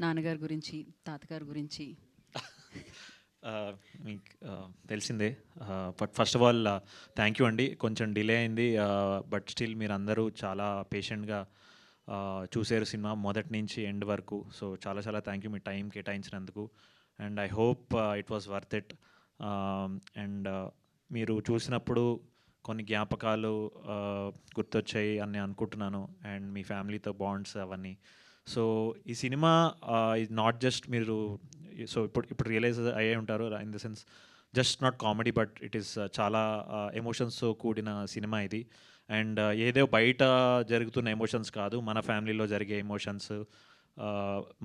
నాన్నగారి గురించి, తాతగారి గురించి? మీకు తెలిసిందే. But first of all thank you అండి. కొంచెం డిలే అయింది. బట్ స్టిల్ మీరందరూ చాలా పేషెంట్‌గా చూసారు సినిమా మొదటి నుంచి ఎండ్ వరకు. సో చాలా చాలా థ్యాంక్ యూ మీ టైం కేటాయించినందుకు. And I hope it was worth it. And మీరు చూసినప్పుడు కొన్ని జ్ఞాపకాలు గుర్తొచ్చాయి అని అనుకుంటున్నాను. అండ్ మీ ఫ్యామిలీతో బాండ్స్ అవన్నీ. సో ఈ సినిమా ఈజ్ నాట్ జస్ట్ మీరు సో ఇప్పుడు ఇప్పుడు రియలైజ్ అయ్యే ఉంటారు in the sense just not comedy but it is చాలా ఎమోషన్స్తో కూడిన సినిమా ఇది. అండ్ ఏదో బయట జరుగుతున్న ఎమోషన్స్ కాదు, మన ఫ్యామిలీలో జరిగే ఎమోషన్స్,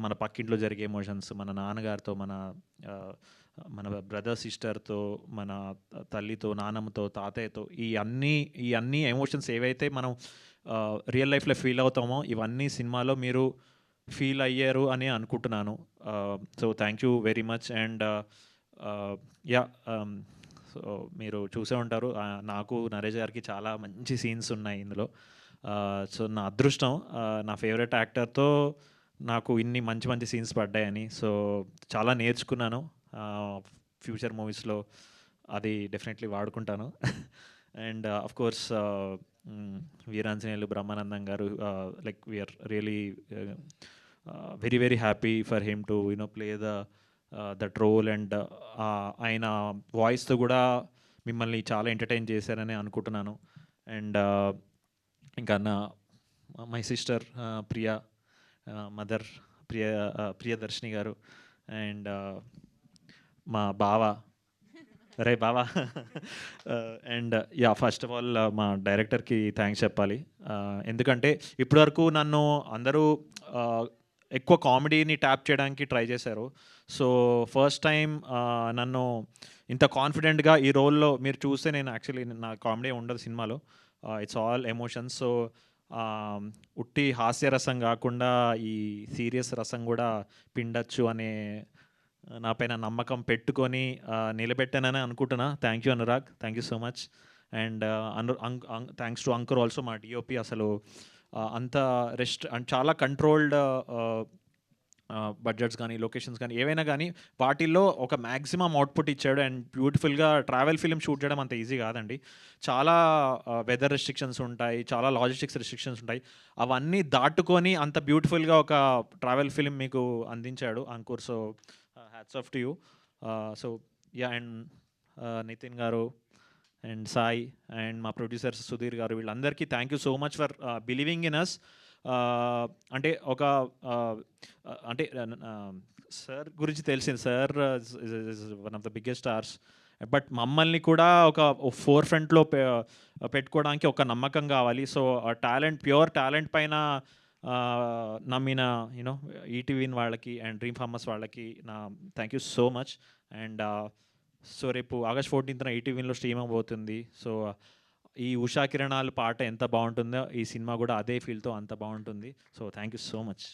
మన పక్కింట్లో జరిగే ఎమోషన్స్, మన నాన్నగారితో, మన బ్రదర్ సిస్టర్తో, మన తల్లితో, నాన్నమ్మతో, తాతయ్యతో, ఈ అన్ని ఎమోషన్స్ ఏవైతే మనం రియల్ లైఫ్లో ఫీల్ అవుతామో ఇవన్నీ సినిమాలో మీరు ఫీల్ అయ్యారు అని అనుకుంటున్నాను. So thank you very much. And yeah so మీరు చూసే ఉంటారు, నాకు నరేష్ గారికి చాలా మంచి సీన్స్ ఉన్నాయి ఇందులో. సో నా అదృష్టం, నా ఫేవరెట్ యాక్టర్తో నాకు ఇన్ని మంచి మంచి సీన్స్ పడ్డాయని. సో చాలా నేర్చుకున్నాను. ఫ్యూచర్ మూవీస్లో అది డెఫినెట్లీ వాడుకుంటాను. And of course Veeranjaneyulu Brahmanandam garu, like we are really very very happy for him to play that role. And ఆయన వాయిస్తో కూడా మిమ్మల్ని చాలా ఎంటర్టైన్ చేశారని అనుకుంటున్నాను. అండ్ ఇంకా my sister Priya, mother Priyadarshini గారు, అండ్ మా బావ, రే బావా. And yeah first of all మా డైరెక్టర్కి థ్యాంక్స్ చెప్పాలి. ఎందుకంటే ఇప్పటివరకు నన్ను అందరూ ఎక్కువ కామెడీని ట్యాప్ చేయడానికి ట్రై చేశారు. సో ఫస్ట్ టైం నన్ను ఇంత కాన్ఫిడెంట్గా ఈ రోల్లో మీరు చూస్తే, నేను యాక్చువల్లీ నా కామెడీ ఉండదు సినిమాలో, ఇట్స్ ఆల్ ఎమోషన్స్. సో ఉట్టి హాస్యరసం కాకుండా ఈ సీరియస్ రసం కూడా పిండచ్చు అనే నా పైన నమ్మకం పెట్టుకొని నిలబెట్టానని అనుకుంటున్నా. Thank you Anurag, thank you so much. And thanks to Ankur also, మా డిఓపి. అసలు అంత అండ్ చాలా కంట్రోల్డ్ బడ్జెట్స్ కానీ, లొకేషన్స్ కానీ, ఏవైనా కానీ వాటిల్లో ఒక మ్యాక్సిమం అవుట్పుట్ ఇచ్చాడు. అండ్ బ్యూటిఫుల్గా ట్రావెల్ ఫిల్మ్ షూట్ చేయడం అంత ఈజీ కాదండి. చాలా వెదర్ రెస్ట్రిక్షన్స్ ఉంటాయి, చాలా లాజిస్టిక్స్ రెస్ట్రిక్షన్స్ ఉంటాయి. అవన్నీ దాటుకొని అంత బ్యూటిఫుల్గా ఒక ట్రావెల్ ఫిల్మ్ మీకు అందించాడు Ankur. So hats off to you. So yeah, and Nitin garu and Sai and మా ప్రొడ్యూసర్స్ సుధీర్ గారు, వీళ్ళందరికీ thank you so much for believing in us. అంటే అంటే సార్ గురించి తెలిసింది, sir one of the biggest stars. But మమ్మల్ని కూడా ఒక ఫోర్ ఫ్రంట్లో పెట్టుకోవడానికి ఒక నమ్మకం కావాలి. సో టాలెంట్, ప్యూర్ టాలెంట్ పైన నమ్మిన ఈటీవీ వాళ్ళకి అండ్ డ్రీమ్ ఫార్మర్స్ వాళ్ళకి నా thank you so much. And so రేపు ఆగస్ట్ 14న ఈటీవీలో స్ట్రీమ్ అవబోతుంది. సో ఈ ఉషా కిరణాలు పాట ఎంత బాగుంటుందో ఈ సినిమా కూడా అదే ఫీల్తో అంత బాగుంటుంది. So thank you so much.